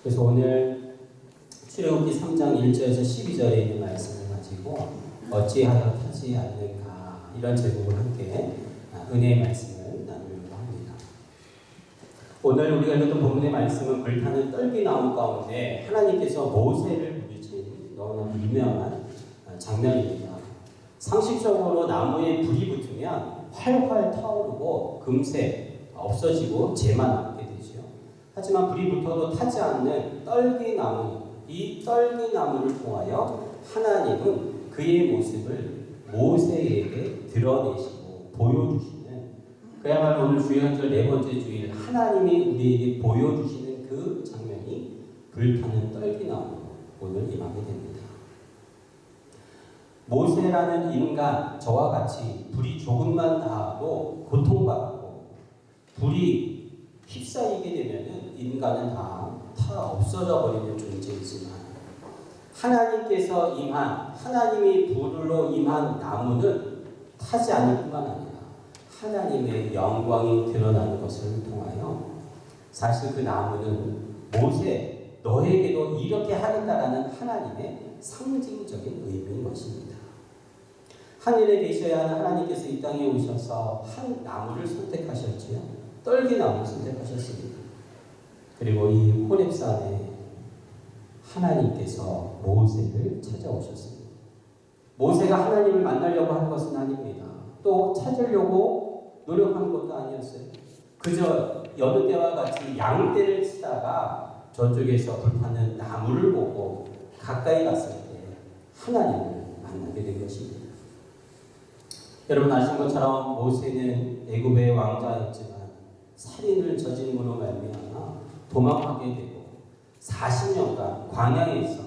그래서 오늘 출애굽기 3장 1절에서 12절에 있는 말씀을 가지고 어찌하여 타지 않는가 이런 제목을 함께 은혜의 말씀을 나누려고 합니다. 오늘 우리가 읽었던 본문의 말씀은 불타는 떨기나무 가운데 하나님께서 모세를 부르신 너무나 유명한 장면입니다. 상식적으로 나무에 불이 붙으면 활활 타오르고 금세 없어지고 재만 남게 되죠. 하지만 불이 붙어도 타지 않는 떨기나무, 이 떨기나무를 통하여 하나님은 그의 모습을 모세에게 드러내시고 보여주시는, 그야말로 오늘 주일절 네 번째 주일 하나님이 우리에게 보여주시는 그 장면이 불타는 떨기나무 오늘 임하게 됩니다. 모세라는 인간, 저와 같이 불이 조금만 닿아도 고통받고 불이 휩싸이게 되면 인간은 다 없어져 버리는 존재이지만 하나님께서 임한, 하나님이 불로 임한 나무는 타지 않을 뿐만 아니라 하나님의 영광이 드러나는 것을 통하여 사실 그 나무는 모세, 너에게도 이렇게 하겠다라는 하나님의 상징적인 의미인 것입니다. 하늘에 계셔야 하는 하나님께서 이 땅에 오셔서 한 나무를 선택하셨지요. 떨기나무를 선택하셨습니다. 그리고 이 호렙산에 하나님께서 모세를 찾아오셨습니다. 모세가 하나님을 만나려고 하는 것은 아닙니다. 또 찾으려고 노력하는 것도 아니었어요. 그저 여느 때와 같이 양떼를 치다가 저쪽에서 불타는 나무를 보고 가까이 갔을 때 하나님을 만나게 된 것입니다. 여러분 아시는 것처럼 모세는 애굽의 왕자였지만 살인을 저지름으로 말미암아 도망하게 되고 40년간 광야에서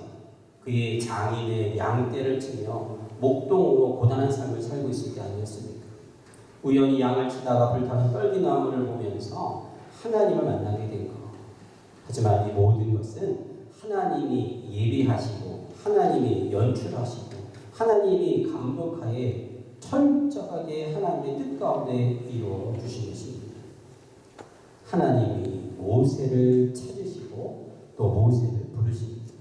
그의 장인의 양떼를 치며 목동으로 고단한 삶을 살고 있을 게 아니었습니까? 우연히 양을 치다가 불타는 떨기나무를 보면서 하나님을 만나게 된 것. 하지만 이 모든 것은 하나님이 예비하시고 하나님이 연출하시고 하나님이 감독하에 철저하게 하나님의 뜻 가운데 이루어 주신 것입니다. 하나님이 모세를 찾으시고 또 모세를 부르십니다.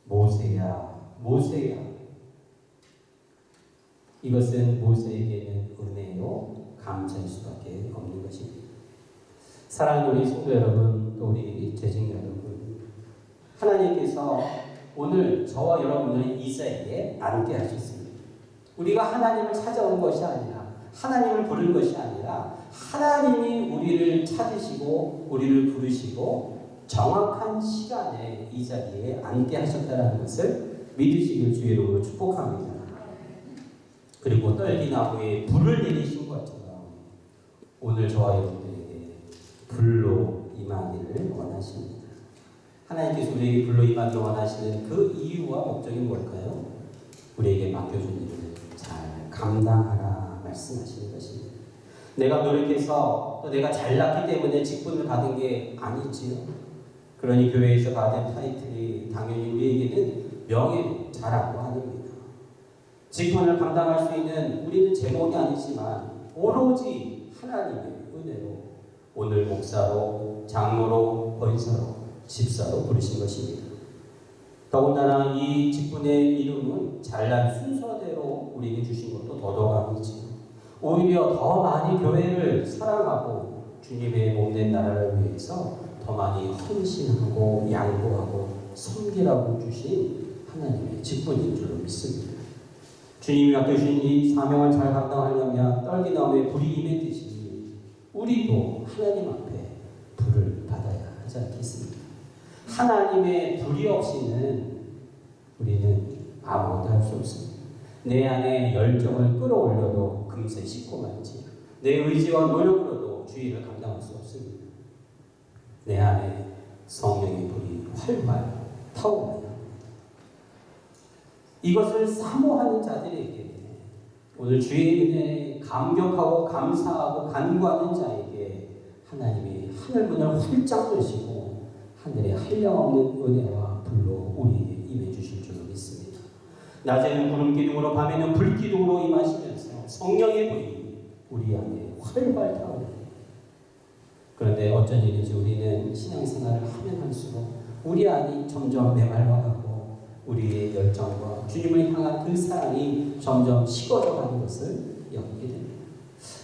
모세야, 모세야. 이것은 모세에게는 은혜요, 감사일 수밖에 없는 것입니다. 사랑하는 우리 성도 여러분, 또 우리 재직 여러분, 하나님께서 오늘 저와 여러분을 이 자리에 앉게 하셨습니다. 우리가 하나님을 찾아온 것이 아니라, 하나님을 부른 것이 아니라 하나님이 우리를 찾으시고 우리를 부르시고 정확한 시간에 이 자리에 앉게 하셨다는 것을 믿으시길 주의 이름으로 축복합니다. 그리고 떨기나무에 불을 내리신 것처럼 오늘 저와 여러분들에게 불로 임하기를 원하십니다. 하나님께서 우리에게 불로 임하기를 원하시는 그 이유와 목적이 뭘까요? 우리에게 맡겨준 일을 잘 감당하라 말씀하시는 것입니다. 내가 노력해서 또 내가 잘났기 때문에 직분을 받은 게 아니지요. 그러니 교회에서 받은 타이틀이 당연히 우리에게는 명예, 자랑과 아닙니다. 직분을 감당할 수 있는 우리는 제목이 아니지만 오로지 하나님의 은혜로 오늘 목사로, 장로로, 권사로, 집사로 부르신 것입니다. 더군다나 이 직분의 이름은 잘난 순서대로 우리에게 주신 것도 더더욱이지요. 오히려 더 많이 교회를 사랑하고 주님의 몸된 나라를 위해서 더 많이 헌신하고 양보하고 섬기라고 주신 하나님의 직분인 줄로 믿습니다. 주님이 맡겨주신 이 사명을 잘 감당하려면 떨기나무에 불이 임했듯이 우리도 하나님 앞에 불을 받아야 하지 않겠습니까? 하나님의 불이 없이는 우리는 아무것도 할 수 없습니다. 내 안에 열정을 끌어올려도 금세 식고 말지, 내 의지와 노력으로도 주의를 감당할 수 없습니다. 내 안에 성령의 불이 활활 타오르야 합니다. 이것을 사모하는 자들에게 오늘 주의 은혜에 감격하고 감사하고 간구하는 자에게 하나님이 하늘문을 활짝 여시고 하늘에 한량없는 은혜와 불로 우리에게 임해 주실 줄로 믿습니다. 낮에는 구름 기둥으로 밤에는 불 기둥으로 임하시면서 성령의 불이 우리 안에 활활 타오르고 그런데 어쩐 일인지 우리는 신앙생활을 하면 할수록 우리 안이 점점 메말라가고 우리의 열정과 주님을 향한 그 사랑이 점점 식어져 가는 것을 여기게 됩니다.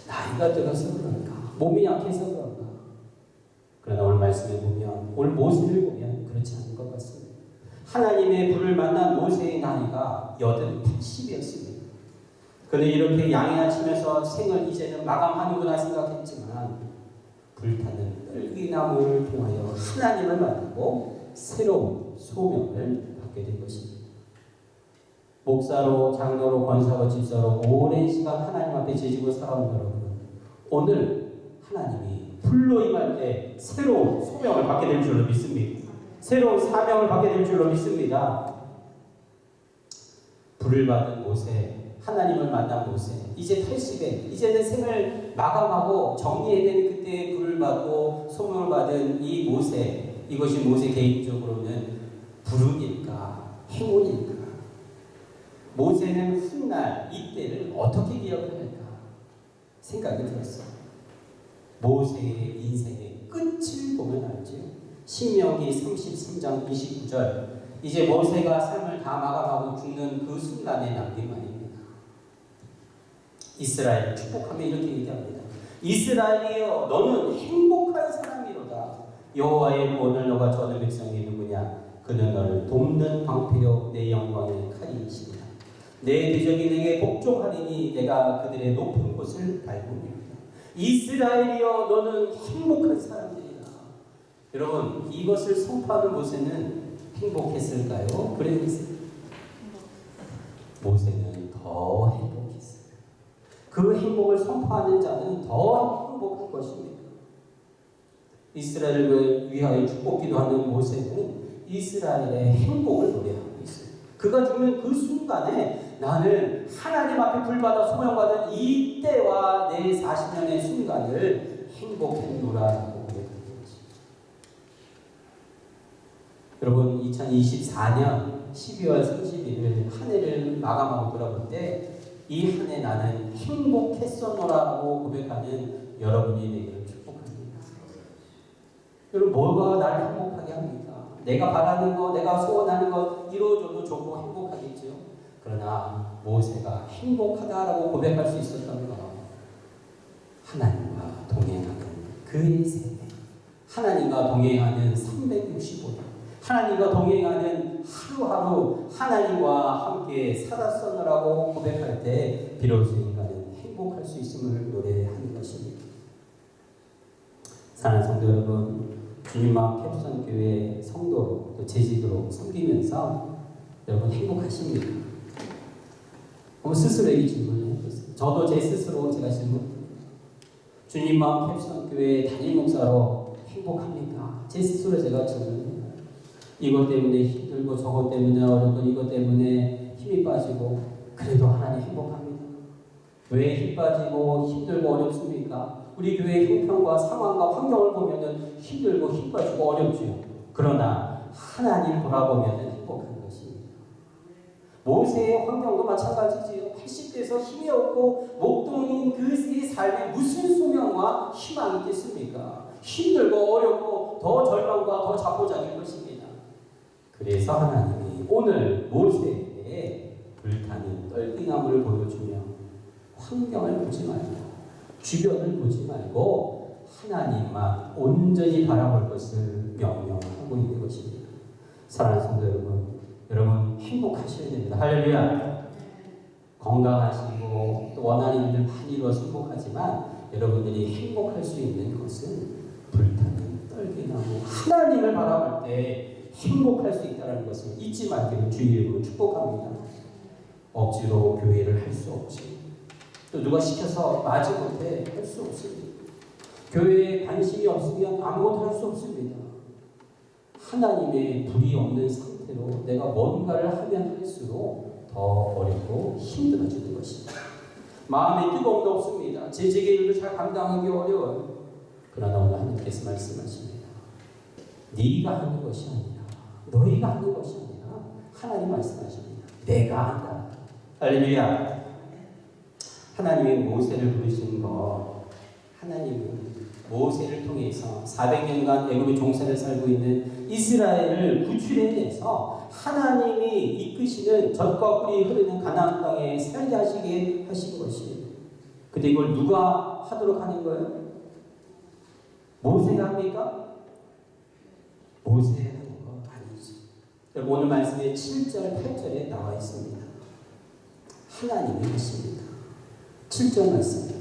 나이가 들어서 그런가, 몸이 약해서 그런가. 그러나 오늘 말씀을 보면, 오늘 모세를 보면 그렇지 않은 것 같습니다. 하나님의 불을 만난 모세의 나이가 80이었습니다. 그는 이렇게 양해하시면서 생을 이제는 마감하는구나 생각했지만 불타는 떨기나무를 통하여 하나님을 만나고 새로운 소명을 받게 된 것입니다. 목사로, 장로로, 권사로, 집사로 오랜 시간 하나님 앞에 재지고 살아온 여러분, 오늘 하나님이 불로 임할 때 새로운 소명을 받게 될 줄로 믿습니다. 새로운 사명을 받게 될 줄로 믿습니다. 불을 받은 모세, 하나님을 만난 모세, 이제 80에 이제는 생을 마감하고 정리해야 되는 그때에 불을 받고 소명을 받은 이 모세, 이것이 모세 개인적으로는 불운일까 행운일까? 모세는 훗날 이때를 어떻게 기억을 할까 생각이 들었어요. 모세의 인생의 끝을 보면 알죠. 신명기 33장 29절, 이제 모세가 삶을 다 마감하고 죽는 그 순간에 남긴 말입니다. 이스라엘 축복하며 이렇게 얘기합니다. 이스라엘이여, 너는 행복한 사람이로다. 여호와의 구원을 너가 전할 백성이 누구냐? 그는 너를 돕는 방패요 내 영광의 칼이시니라. 내 대적이 내게 복종하리니 내가 그들의 높은 곳을 밟으리라. 이스라엘이여, 너는 행복한 사람들이다. 여러분, 이것을 선포하는 모세는 행복했을까요? 그랬어요. 모세는 더 행복했어요. 그 행복을 선포하는 자는 더 행복한 것입니다. 이스라엘을 위하여 축복 기도하는 모세는 이스라엘의 행복을 노래하고 있어요. 그가 죽는 그 순간에 나는 하나님 앞에 불받아 소명받은 이때와 내 40년의 순간을 행복했노라라고 고백하는 것입니다. 여러분, 2024년 12월 31일 한 해를 마감하고 돌아볼 때 이 한 해 나는 행복했었노라고 고백하는 여러분이 되기를 축복합니다. 여러분, 뭐가 나를 행복하게 합니까? 내가 바라는 것, 내가 소원하는 것 이루어져도 좋고 행복하겠죠. 그러나 모세가 행복하다라고 고백할 수 있었던 것, 하나님과 동행하는 그의 세대, 하나님과 동행하는 365년, 하나님과 동행하는 하루하루 하나님과 함께 살았었노라고 고백할 때 비로소 인간은 행복할 수 있음을 노래하는 것입니다. 사랑하는 성도 여러분, 주님마음 캡스톤교회 성도로 또 제지도로 섬기면서 여러분 행복하십니까? 한번 스스로에게 질문을 해보세요. 저도 제 스스로 제가 질문합니다. 주님마음 캡스톤교회 담임 목사로 행복합니까? 제 스스로 제가 질문해요. 이것 때문에 힘들고 저것 때문에 어렵고 이것 때문에 힘이 빠지고 그래도 하나님 행복합니다. 왜 힘 빠지고 힘들고 어렵습니까? 우리 교회의 형편과 상황과 환경을 보면 힘들고 힘 빠지고 어렵죠. 그러나 하나님 돌아보면 행복한 것입니다. 모세의 환경도 마찬가지지요. 80대에서 힘이 없고 목동인 그의 삶에 무슨 소명과 희망이 있겠습니까? 힘들고 어렵고 더 절망과 더 자포자기일 것입니다. 그래서 하나님이 오늘 모세에게 불타는 떨기나무를 보여주며 환경을 보지 말고 주변을 보지 말고 하나님만 온전히 바라볼 것을 명령하고 있는 것입니다. 사랑하는 성도 여러분, 여러분 행복하셔야 됩니다. 할렐루야. 건강하시고 또 원하는 일들 많이 이루어서 행복하지만 여러분들이 행복할 수 있는 것은 불타는 떨기나무 하나님을 바라볼 때 행복할 수 있다는 것을 잊지 말기를 주의 이름으로 축복합니다. 억지로 교회를 할 수 없지. 또 누가 시켜서 마지못해 할 수 없습니다. 교회에 관심이 없으면 아무것도 할 수 없습니다. 하나님의 불이 없는 상태로 내가 뭔가를 하면 할수록 더 어렵고 힘들어지는 것입니다. 마음에 뜨거움도 없습니다. 재직의 일도 잘 감당하기 어려워요. 그러나 오늘 하나님께서 말씀하십니다. 네가 하는 것이 아니라 너희가 하는 것이 아니라 하나님 말씀하십니다. 내가 한다. 할렐루야. 하나님의 모세를 부르신 것, 하나님은 모세를 통해서 400년간 애굽의 종살이를 살고 있는 이스라엘을 구출해내서 하나님이 이끄시는 젖과 꿀이 흐르는 가나안 땅에 살게 하시게 하신 것이. 근데 이걸 누가 하도록 하는 거예요? 모세가 합니까? 모세가 하는 거 아니지. 여러분 오늘 말씀에 7절, 8절에 나와 있습니다. 하나님이 하십니다. 7절 말씀.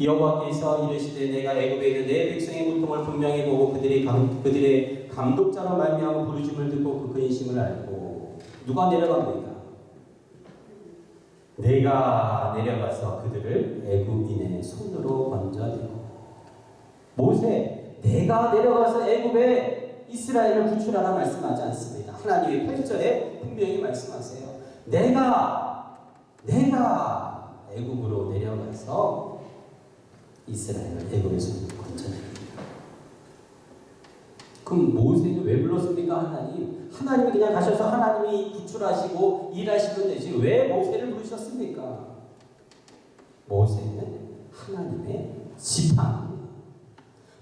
여호와께서 이르시되 내가 애굽에 있는 내 백성의 고통을 분명히 보고 그들의 감독자로 말미암아 부르심을 듣고 그 근심을 알고. 누가 내려갑니까? 내가 내려가서 그들을 애굽인의 손으로 건져내고. 모세, 내가 내려가서 애굽에 이스라엘을 구출하라 말씀하지 않습니다. 하나님이 8절에 분명히 말씀하세요. 내가 애굽으로 내려가서 이스라엘을 애굽에서 건져냅니다. 그럼 모세는 왜 불렀습니까? 하나님이 그냥 가셔서 하나님이 구출하시고 일하시면 되지 왜 모세를 부르셨습니까? 모세는 하나님의 지팡이,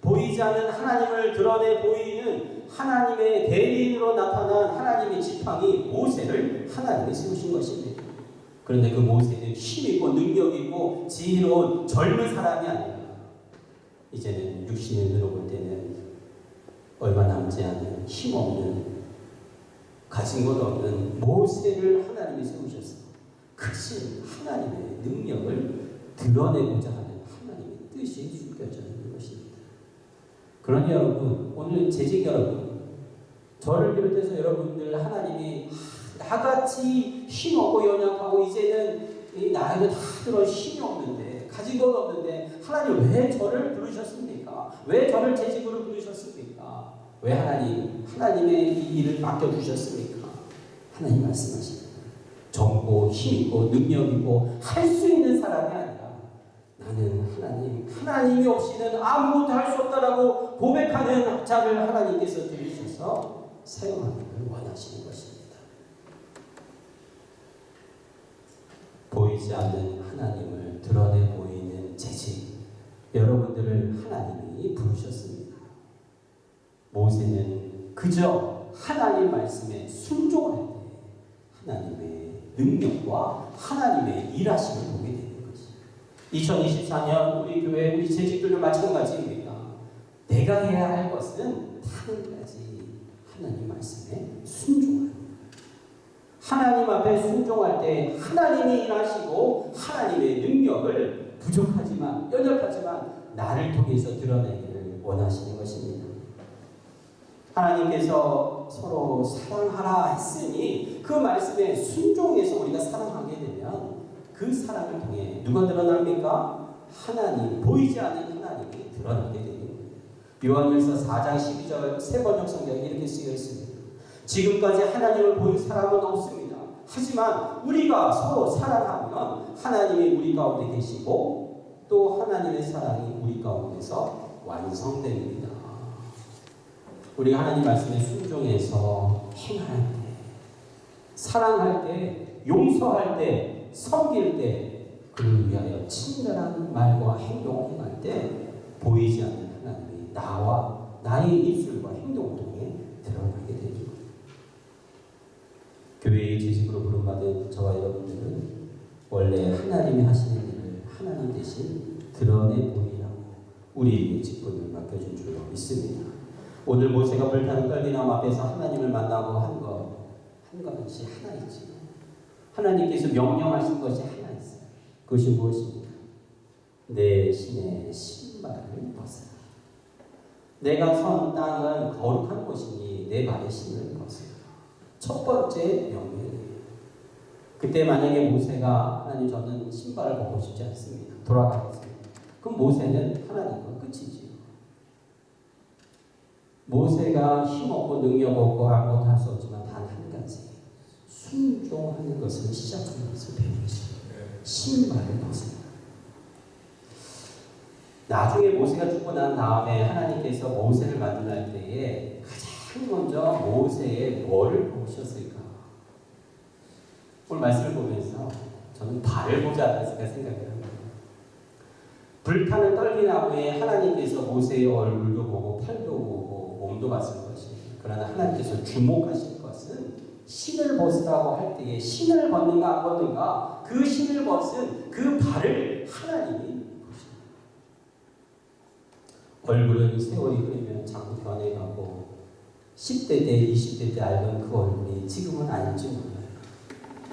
보이지 않는 하나님을 드러내 보이는 하나님의 대리인으로 나타난 하나님의 지팡이 모세를 하나님이 세우신 것입니다. 그런데 그 모세는 힘있고 능력있고 지혜로운 젊은 사람이 아니라 이제는 육신을 들어볼 때는 얼마 남지 않은 힘없는 가진 것 없는 모세를 하나님이 세우셨어요. 크신 하나님의 능력을 드러내고자 하는 하나님의 뜻이 숨겨져 있는 것입니다. 그러니 여러분, 오늘 재직 여러분, 저를 비롯해서 여러분들 하나님이 나같이 힘없고 연약하고 이제는 이 나이도 다 들어 힘이 없는데 가진 것 없는데 하나님 왜 저를 부르셨습니까? 왜 저를 재직으로 부르셨습니까? 왜 하나님의 이 일을 맡겨주셨습니까? 하나님 말씀하십니다. 젊고 힘있고 능력이고 할 수 있는 사람이 아니라 나는 하나님이 없이는 아무것도 할 수 없다라고 고백하는 자를 하나님께서 들으셔서 사용하기를 원하시는 것입니다. 보이지 않는 하나님을 드러내 보이는 재직, 여러분들을 하나님이 부르셨습니다. 모세는 그저 하나님 말씀에 순종할 때 하나님의 능력과 하나님의 일하심을 보게 되는 것이. 2024년 우리 교회 우리 재직들도 마찬가지입니다. 내가 해야 할 것은 한 가지, 하나님 말씀에 순종하는 것. 하나님 앞에 순종할 때 하나님이 일하시고 하나님의 능력을 부족하지만 연약하지만 나를 통해서 드러내기를 원하시는 것입니다. 하나님께서 서로 사랑하라 했으니 그 말씀에 순종해서 우리가 사랑하게 되면 그 사랑을 통해 누가 드러납니까? 하나님, 보이지 않는 하나님이 드러나게 되는 거예요. 요한일서 4장 12절 세번역 성경에 이렇게 쓰여 있습니다. 지금까지 하나님을 본 사람은 없습니다. 하지만 우리가 서로 사랑하면 하나님이 우리 가운데 계시고 또 하나님의 사랑이 우리 가운데서 완성됩니다. 우리가 하나님 말씀에 순종해서 행할 때, 사랑할 때, 용서할 때, 섬길 때, 그를 위하여 친절한 말과 행동을 행할 때 보이지 않는 하나님이 나와 나의 입술과 행동을 통해 드러나게 됩니다. 교회의 재직으로 부름받은 저와 여러분들은 원래 하나님이 하시는 일을 하나님 대신 드러내 보이라고 우리에게 직분을 맡겨준 줄로 믿습니다. 오늘 모세가 불타는 떨기나무 앞에서 하나님을 만나고 한 것이 하나 있지. 하나님께서 명령하신 것이 하나 있어요. 그것이 무엇입니까? 내 신의 신발을 벗어라. 내가 선 땅은 거룩한 곳이니 내 발의 신을 벗어라. 첫 번째 명령이에요. 그때 만약에 모세가 하나님 저는 신발을 벗고 싶지 않습니다. 돌아가겠습니다. 그럼 모세는 하나님과 끝이지요. 모세가 힘없고 능력 없고 아무것도 할 수 없지만 단 한 가지 순종하는 것을 시작하는 것을 배우지. 신발을 벗어라. 나중에 모세가 죽고 난 다음에 하나님께서 모세를 만날 때에 가장 먼저 모세의 뭐를 보셨을까? 오늘 말씀을 보면서 저는 발을 보지 않았을까 생각을 합니다. 불타는 떨기나무에 하나님께서 모세의 얼굴도 보고 팔도 보고 몸도 봤을 것이에요. 그러나 하나님께서 주목하실 것은 신을 벗으라고 할 때에 신을 벗는가 안 벗는가, 그 신을 벗은 그 발을 하나님이 보십니다. 얼굴은 세월이 흐르면 자꾸 변해가고 10대 때 20대 때 알던 그 얼굴이 지금은 아닐지 몰라요.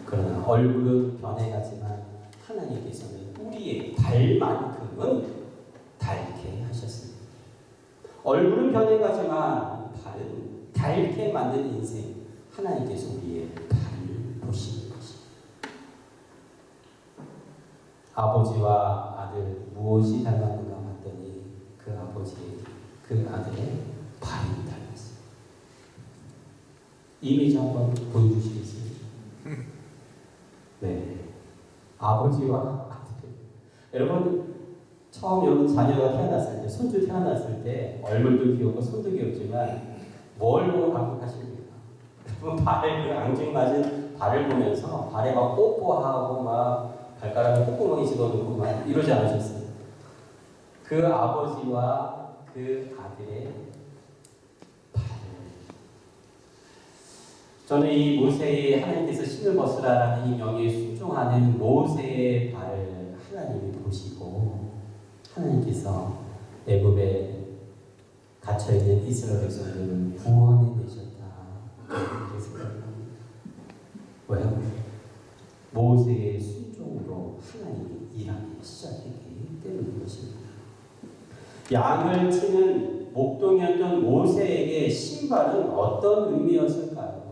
그러나 얼굴은 변해가지만 하나님께서는 우리의 발만큼은 닳게 하셨습니다. 얼굴은 변해가지만 발은 닳게 만든 인생, 하나님께서 우리의 발을 보시는 것입니다. 아버지와 아들 무엇이 닮았는가 봤더니 그 아버지, 그 아들의 발이 닮았어요. 이미지 한번 보여주시겠습니까? 네, 아버지와 아들. 여러분, 처음 여러분 자녀가 태어났을 때, 손주 태어났을 때 얼굴도 귀엽고 손도 귀엽지만 뭘 보고 감격하십니까? 여러분, 발에 그 앙증맞은 발을 보면서 발에 막 뽀뽀하고 막 발가락에 콧구멍이 집어넣고 막 이러지 않으셨어요? 그 아버지와 그 아들의 발을. 저는 이 모세의 하나님께서 신을 벗으라라는 이 명예에 순종하는 모세의 발을 하나님이 보시고 하나님께서 애굽에 갇혀있는 이스라엘 백성들을 구원해내셨다. 그렇게 생각합니다. 왜요? 모세의 순종으로 하나님이 일하기 시작했기 때문인 것입니다. 양을 치는 목동이었던 모세에게 신발은 어떤 의미였을까요?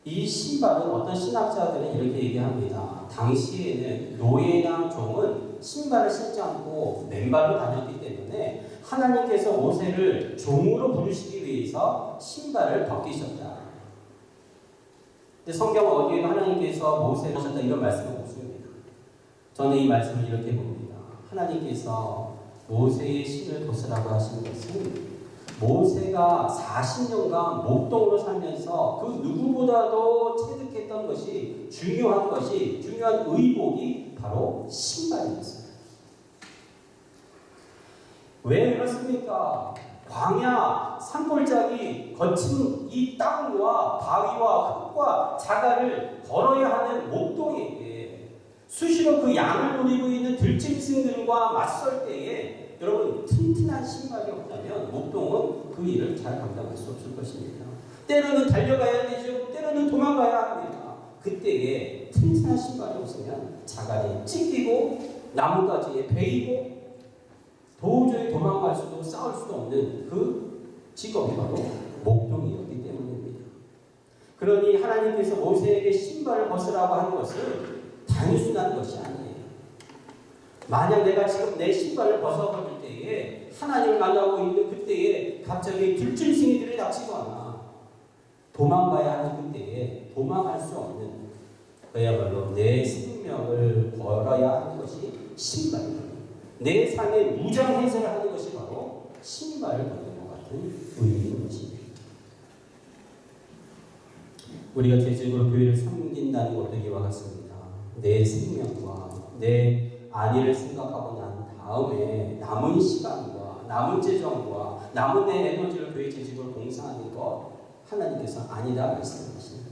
이 신발은 어떤 신학자들은 이렇게 얘기합니다. 당시에는 노예나 종은 신발을 신지 않고 맨발로 다녔기 때문에 하나님께서 모세를 종으로 부르시기 위해서 신발을 벗기셨다. 근데 성경 어디에도 하나님께서 모세를 하셨다 이런 말씀은 없습니다. 저는 이 말씀을 이렇게 봅니다. 하나님께서 모세의 신을 벗으라고 하신 것은 모세가 40년간 목동으로 살면서 그 누구보다도 체득했던 것이 중요한 의복이 바로 신발이었어요. 왜 그렇습니까? 광야, 산골짜기, 거친 이 땅과 바위와 흙과 자갈을 걸어야 하는 목동에게 수시로 그 양을 노리고 있는 들짐승들과 맞설 때에 여러분, 튼튼한 신발이 없다면 목동은 그 일을 잘 감당할 수 없을 것입니다. 때로는 달려가야 되죠. 때로는 도망가야 합니다. 그때에 튼튼한 신발이 없으면 자갈이 찢기고 나뭇가지에 베이고 도저히 도망갈 수도 싸울 수도 없는 그 직업이 바로 목동이었기 때문입니다. 그러니 하나님께서 모세에게 신발을 벗으라고 하는 것은 단순한 것이 아니에요. 만약 내가 지금 내 신발을 벗어버릴 때에 하나님을 만나고 있는 그때에 갑자기 들짐승이 들이닥치거나 도망가야 하는 그때에 도망할 수 없는 그야말로 내 생명을 걸어야 하는 것이 신발입니다. 내 삶의 무장해제를 하는 것이 바로 신발을 벗는 것 같은 의미인 것입니다. 우리가 죄책으로 교회를 섬긴다는 것도 이와 같습니다. 내 생명과 내 안위를 생각하고 난 다음에 남은 시간과 남은 재정과 남은 내 에너지를 교회 재직으로 봉사하는 것 하나님께서 아니다 말씀하십니다.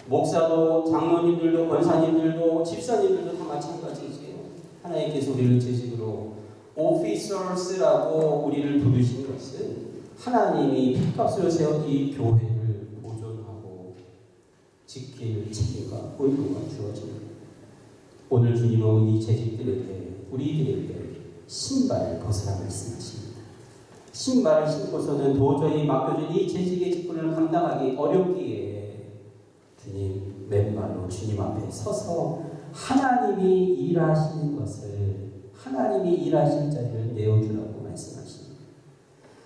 목사도 장로님들도 권사님들도 집사님들도 다 마찬가지지요. 하나님께서 우리를 재직으로 오피서스라고 우리를 부르신 것은 하나님이 핏값으로 세운 이 교회를 보존하고 지킬 책임과 의무가 주어집니다. 오늘 주님은 이 재직들에게 우리들에게 신발을 벗으라 말씀하십니다. 신발을 신고서는 도저히 맡겨진 이 재직의 직분을 감당하기 어렵기에 주님 맨발로 주님 앞에 서서 하나님이 일하시는 것을 하나님이 일하실 자리를 내어주라고 말씀하십니다.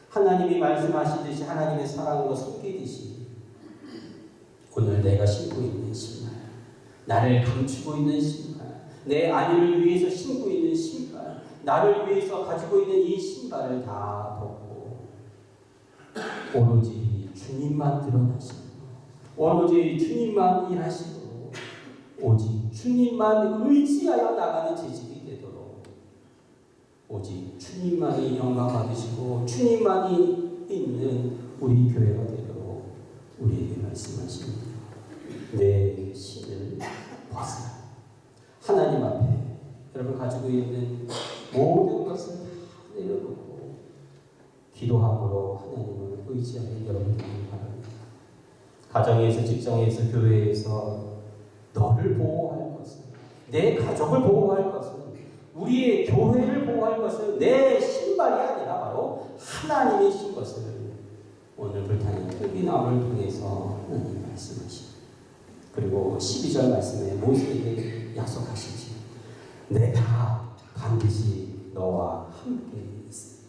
하나님이 말씀하시듯이 하나님의 사랑으로 섬기듯이 오늘 내가 신고 있는 신발, 나를 감추고 있는 신발, 내 안위를 위해서 신고 있는 신발, 나를 위해서 가지고 있는 이 신발을 다 벗고 오로지 주님만 드러나시고 오로지 주님만 일하시고 오직 주님만 의지하여 나가는 재직이 되도록 오직 주님만이 영광 받으시고 주님만이 있는 우리 교회가 되도록 우리에게 말씀하십니다. 내 신을 벗으라. 하나님 앞에 여러분 가지고 있는 모든 것을 다 내려놓고 기도함으로 하나님을 의지하는 여러분들이 바랍니다. 가정에서, 직장에서, 교회에서 너를 보호할 것은, 내 가족을 보호할 것은, 우리의 교회를 보호할 것은 내 신발이 아니라 바로 하나님이신 것을 오늘 불타는 흙이나무를 통해서 하나님 말씀하십니다. 그리고 12절 말씀에 모세에게 약속하시지. 내가 반드시 너와 함께 있습니다.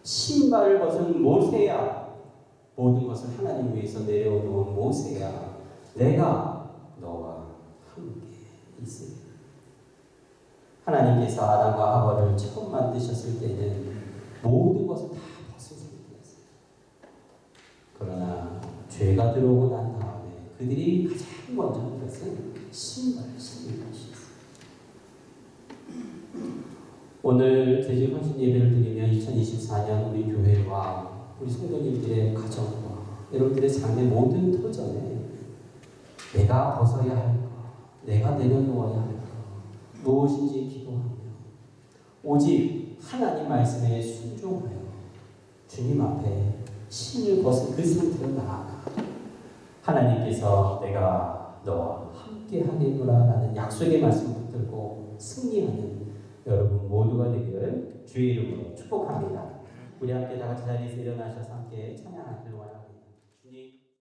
신발을 벗은 모세야, 모든 것을 하나님 위해서 내려놓은 모세야, 내가 너와 함께 있습니다. 하나님께서 아담과 하와를 처음 만드셨을 때는 모든 것을 다 벗은 상태였어요. 그러나 죄가 들어오고 난 다음에 그들이 가장 먼저 한 것은 신발을 신는 것이었어요. 오늘 재직헌신 예배를 드리며 2024년 우리 교회와 우리 성도님들의 가정과 여러분들의 삶의 모든 터전에 내가 벗어야 할 것, 내가 내려놓아야 할 것, 무엇인지 기도하며 오직 하나님 말씀에 순종하여 주님 앞에 신을 벗은 그 상태로 나아가 하나님께서 내가 너와 함께 하겠노라 라는 약속의 말씀을 붙들고 승리하는 여러분 모두가 되기를 주의 이름으로 축복합니다. 우리 함께 다 같이 자리에서 일어나셔서 함께 찬양하기를 원합니다.